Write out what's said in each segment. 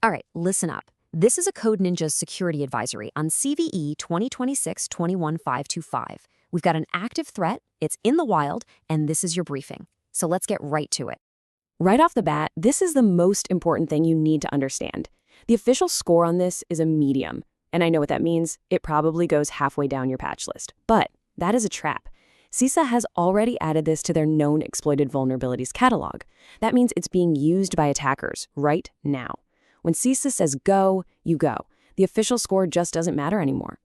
All right, listen up. This is a Code Ninja's security advisory on CVE 2026-21525. We've got an active threat, it's in the wild, and this is your briefing. So let's get right to it. Right off the bat, this is the most important thing you need to understand. The official score on this is a medium, and I know what that means. It probably goes halfway down your patch list. But that is a trap. CISA has already added this to their Known Exploited Vulnerabilities catalog. That means it's being used by attackers right now. When CISA says go, you go. The official score just doesn't matter anymore.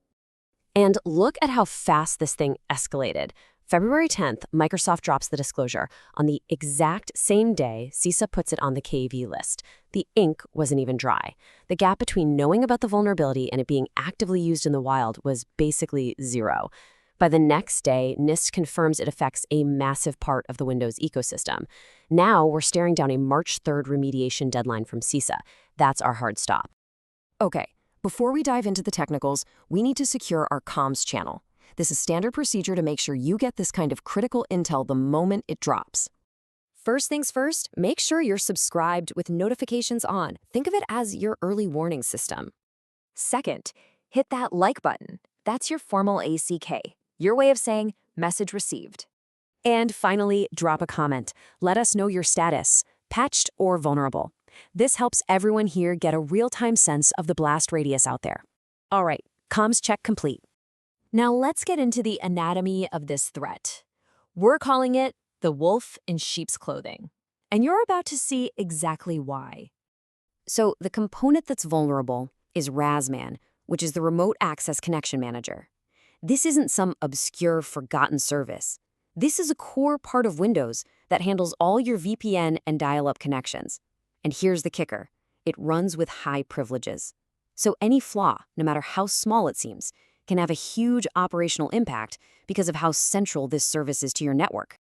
And look at how fast this thing escalated. February 10th, Microsoft drops the disclosure. On the exact same day, CISA puts it on the KV list. The ink wasn't even dry. The gap between knowing about the vulnerability and it being actively used in the wild was basically zero. By the next day, NIST confirms it affects a massive part of the Windows ecosystem. Now we're staring down a March 3rd remediation deadline from CISA. That's our hard stop. Okay, before we dive into the technicals, we need to secure our comms channel. This is standard procedure to make sure you get this kind of critical intel the moment it drops. First things first, make sure you're subscribed with notifications on. Think of it as your early warning system. Second, hit that like button. That's your formal ACK, your way of saying message received. And finally, drop a comment. Let us know your status, patched or vulnerable. This helps everyone here get a real-time sense of the blast radius out there. All right, comms check complete. Now let's get into the anatomy of this threat. We're calling it the wolf in sheep's clothing. And you're about to see exactly why. So the component that's vulnerable is RasMan, which is the Remote Access Connection Manager. This isn't some obscure, forgotten service. This is a core part of Windows that handles all your VPN and dial-up connections. And here's the kicker. It runs with high privileges. So any flaw, no matter how small it seems, can have a huge operational impact because of how central this service is to your network.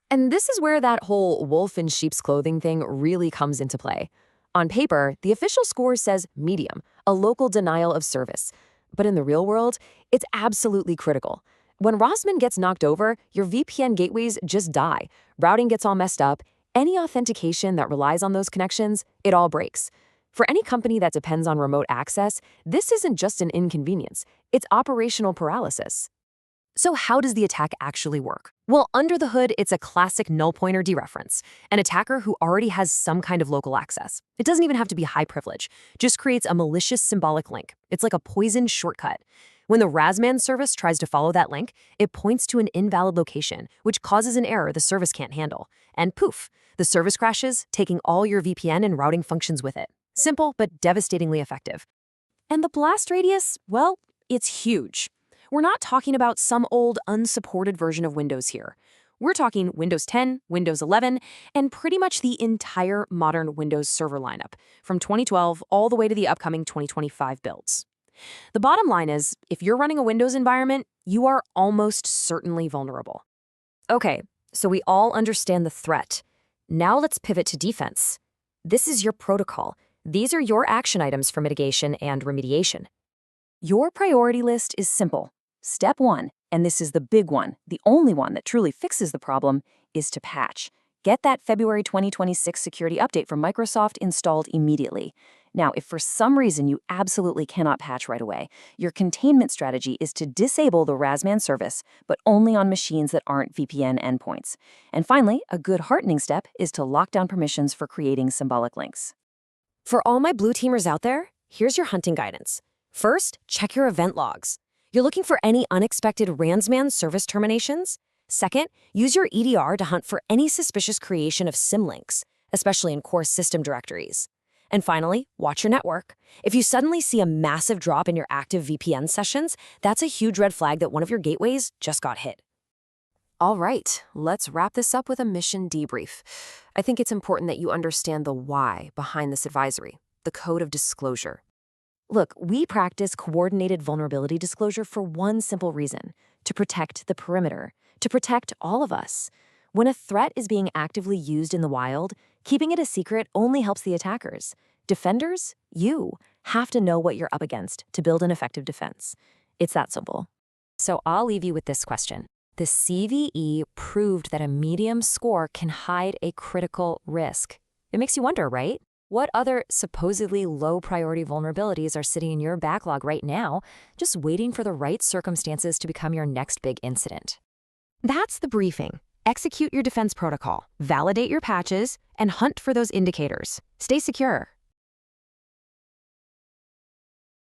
And this is where that whole wolf in sheep's clothing thing really comes into play. On paper, the official score says medium, a local denial of service. But in the real world, it's absolutely critical. When RasMan gets knocked over, your VPN gateways just die. Routing gets all messed up. Any authentication that relies on those connections, it all breaks. For any company that depends on remote access, this isn't just an inconvenience, it's operational paralysis. So how does the attack actually work? Well, under the hood, it's a classic null pointer dereference, an attacker who already has some kind of local access. It doesn't even have to be high privilege, just creates a malicious symbolic link. It's like a poisoned shortcut. When the RasMan service tries to follow that link, it points to an invalid location, which causes an error the service can't handle. And poof, the service crashes, taking all your VPN and routing functions with it. Simple, but devastatingly effective. And the blast radius, well, it's huge. We're not talking about some old, unsupported version of Windows here. We're talking Windows 10, Windows 11, and pretty much the entire modern Windows server lineup, from 2012 all the way to the upcoming 2025 builds. The bottom line is, if you're running a Windows environment, you are almost certainly vulnerable. Okay, so we all understand the threat. Now let's pivot to defense. This is your protocol. These are your action items for mitigation and remediation. Your priority list is simple. Step 1, and this is the big one, the only one that truly fixes the problem, is to patch. Get that February 2026 security update from Microsoft installed immediately. Now, if for some reason you absolutely cannot patch right away, your containment strategy is to disable the RasMan service, but only on machines that aren't VPN endpoints. And finally, a good heartening step is to lock down permissions for creating symbolic links. For all my blue teamers out there, here's your hunting guidance. First, check your event logs. You're looking for any unexpected RasMan service terminations? Second, use your EDR to hunt for any suspicious creation of symlinks, especially in core system directories. And finally, watch your network. If you suddenly see a massive drop in your active VPN sessions, that's a huge red flag that one of your gateways just got hit. All right, let's wrap this up with a mission debrief. I think it's important that you understand the why behind this advisory, the code of disclosure. Look, we practice coordinated vulnerability disclosure for one simple reason: to protect the perimeter, to protect all of us. When a threat is being actively used in the wild, keeping it a secret only helps the attackers. Defenders, you, have to know what you're up against to build an effective defense. It's that simple. So I'll leave you with this question. The CVE proved that a medium score can hide a critical risk. It makes you wonder, right? What other supposedly low-priority vulnerabilities are sitting in your backlog right now, just waiting for the right circumstances to become your next big incident? That's the briefing. Execute your defense protocol, validate your patches, and hunt for those indicators. Stay secure.